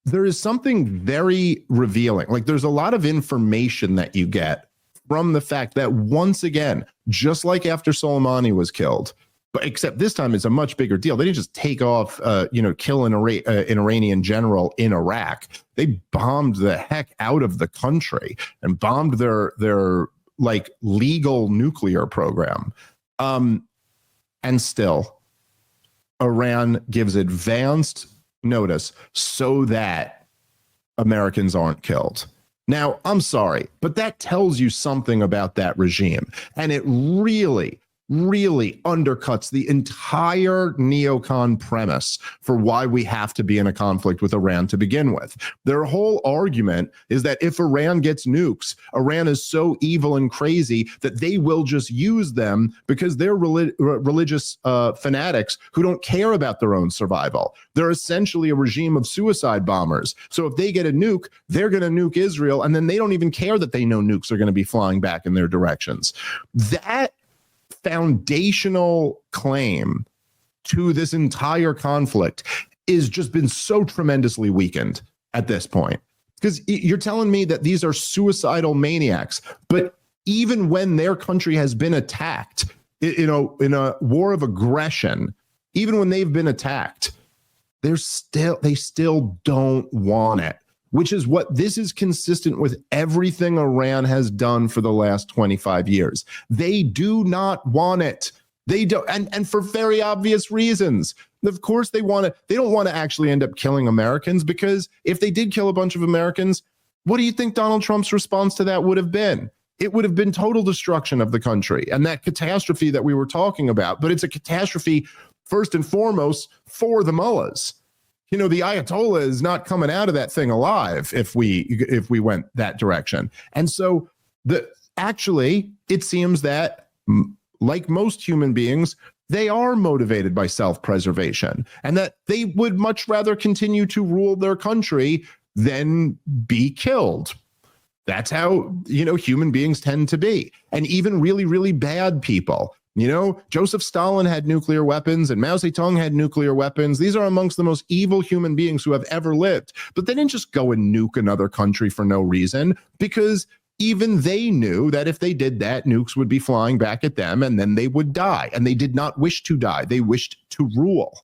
there is something very revealing. Like there's a lot of information that you get from the fact that once again, just like after Soleimani was killed, but except this time it's a much bigger deal. They didn't just take off, kill an Iranian general in Iraq. They bombed the heck out of the country and bombed their like legal nuclear program. And still, Iran gives advanced notice so that Americans aren't killed. Now, I'm sorry, but that tells you something about that regime. And it really, really undercuts the entire neocon premise for why we have to be in a conflict with Iran to begin with. Their whole argument is that if Iran gets nukes, Iran is so evil and crazy that they will just use them because they're religious fanatics who don't care about their own survival. They're essentially a regime of suicide bombers. So if they get a nuke, they're going to nuke Israel, and then they don't even care that they know nukes are going to be flying back in their directions. That foundational claim to this entire conflict is just been so tremendously weakened at this point. Because you're telling me that these are suicidal maniacs, but even when their country has been attacked, in a war of aggression, even when they've been attacked, they still don't want it. Which is what this is consistent with everything Iran has done for the last 25 years. They do not want it. They don't, and for very obvious reasons. Of course, they don't want to actually end up killing Americans, because if they did kill a bunch of Americans, what do you think Donald Trump's response to that would have been? It would have been total destruction of the country and that catastrophe that we were talking about. But it's a catastrophe first and foremost for the mullahs. The Ayatollah is not coming out of that thing alive if we went that direction. And so actually, it seems that like most human beings, they are motivated by self-preservation, and that they would much rather continue to rule their country than be killed. That's how, human beings tend to be. And even really, really bad people. Joseph Stalin had nuclear weapons and Mao Zedong had nuclear weapons. These are amongst the most evil human beings who have ever lived. But they didn't just go and nuke another country for no reason, because even they knew that if they did that, nukes would be flying back at them and then they would die. And they did not wish to die. They wished to rule.